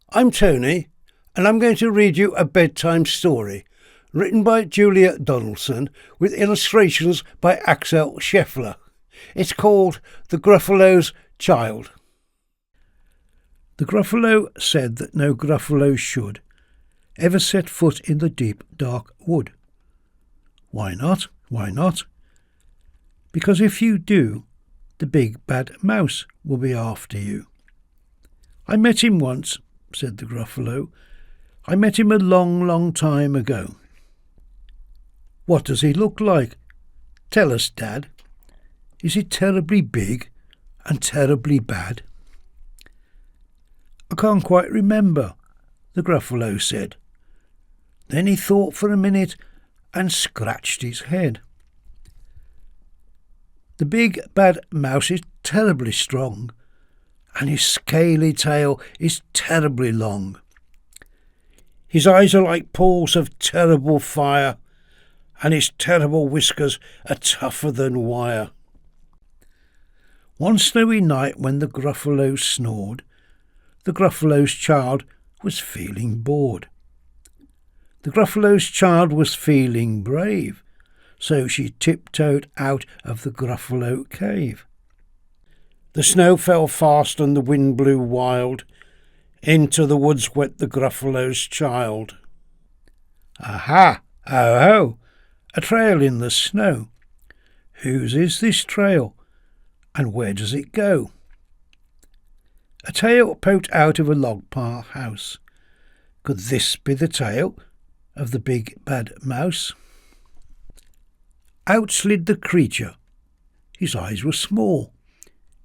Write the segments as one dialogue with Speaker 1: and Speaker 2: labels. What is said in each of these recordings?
Speaker 1: I'm Tony, and I'm going to read you a bedtime story written by Julia Donaldson with illustrations by Axel Scheffler. It's called The Gruffalo's Child. The Gruffalo said that no Gruffalo should ever set foot in the deep, dark wood. Why not? Why not? Because if you do, the big bad mouse will be after you. I met him once, said the Gruffalo. I met him a long, long time ago. What does he look like? Tell us, Dad. Is he terribly big and terribly bad? I can't quite remember, the Gruffalo said. Then he thought for a minute and scratched his head. The big bad mouse is terribly strong, and his scaly tail is terribly long. His eyes are like pools of terrible fire, and his terrible whiskers are tougher than wire. One snowy night when the Gruffalo snored, the Gruffalo's child was feeling bored. The Gruffalo's child was feeling brave, so she tiptoed out of the Gruffalo cave. The snow fell fast and the wind blew wild. Into the woods went the Gruffalo's child. Aha! Oh ho! A trail in the snow. Whose is this trail, and where does it go? A tail poked out of a log pile house. Could this be the tail of the big bad mouse? Out slid the creature. His eyes were small.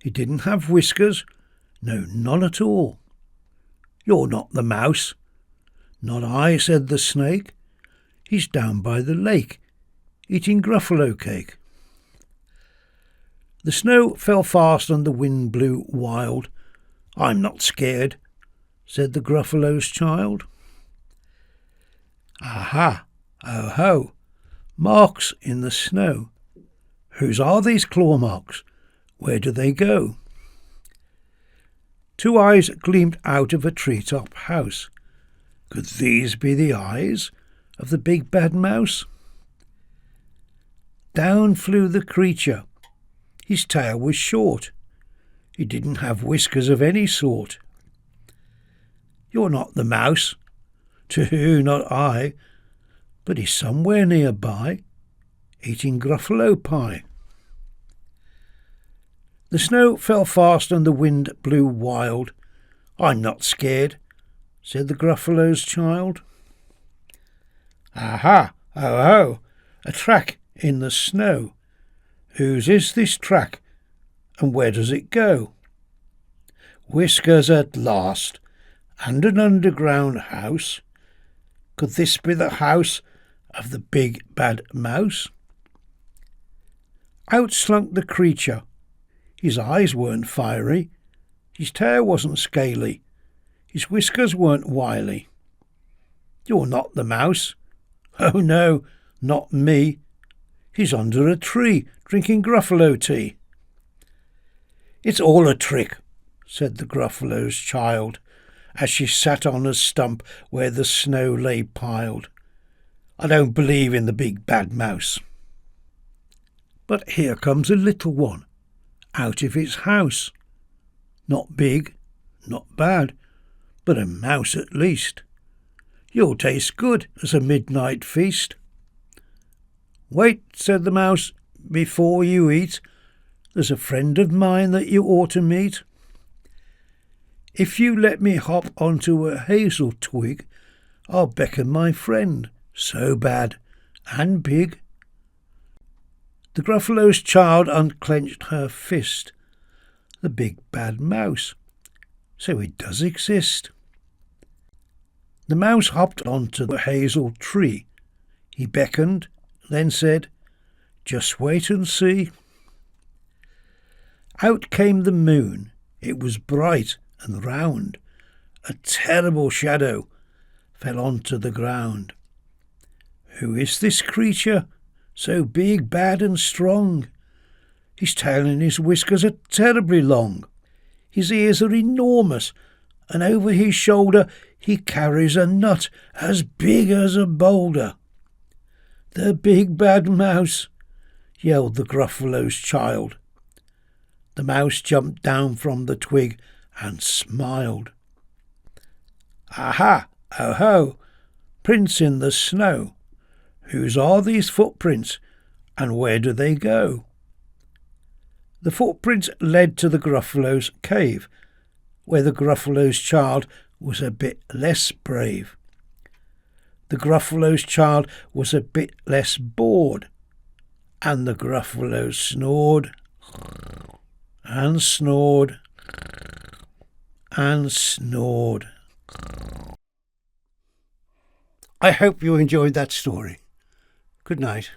Speaker 1: He didn't have whiskers, no, none at all. You're not the mouse. Not I, said the snake. He's down by the lake, eating Gruffalo cake. The snow fell fast and the wind blew wild. I'm not scared, said the Gruffalo's child. Aha! Oh ho! Marks in the snow. Whose are these claw marks? Where do they go? Two eyes gleamed out of a treetop house. Could these be the eyes of the big bad mouse? Down flew the creature. His tail was short. He didn't have whiskers of any sort. You're not the mouse. Too, not I. But he's somewhere nearby, eating Gruffalo pie. The snow fell fast and the wind blew wild. I'm not scared, said the Gruffalo's child. Aha! Oh ho! A track in the snow. Whose is this track, and where does it go? Whiskers at last, and an underground house. Could this be the house of the big bad mouse? Out slunk the creature. His eyes weren't fiery, his tail wasn't scaly, his whiskers weren't wily. You're not the mouse. Oh no, not me. He's under a tree, drinking Gruffalo tea. It's all a trick, said the Gruffalo's child, as she sat on a stump where the snow lay piled. I don't believe in the big bad mouse. But here comes a little one, out of its house. Not big, not bad, but a mouse at least. You'll taste good as a midnight feast. Wait, said the mouse, before you eat. There's a friend of mine that you ought to meet. If you let me hop onto a hazel twig, I'll beckon my friend, so bad and big. The Gruffalo's child unclenched her fist. The big bad mouse. So it does exist. The mouse hopped onto the hazel tree. He beckoned, then said, just wait and see. Out came the moon. It was bright and round. A terrible shadow fell onto the ground. Who is this creature, so big, bad and strong? His tail and his whiskers are terribly long. His ears are enormous, and over his shoulder he carries a nut as big as a boulder. "The big bad mouse!" yelled the Gruffalo's child. The mouse jumped down from the twig and smiled. "Aha! Oh-ho! Prints in the snow! Whose are these footprints, and where do they go?" The footprints led to the Gruffalo's cave, where the Gruffalo's child was a bit less brave. The Gruffalo's child was a bit less bored, and the Gruffalo snored and snored and snored. I hope you enjoyed that story. Good night.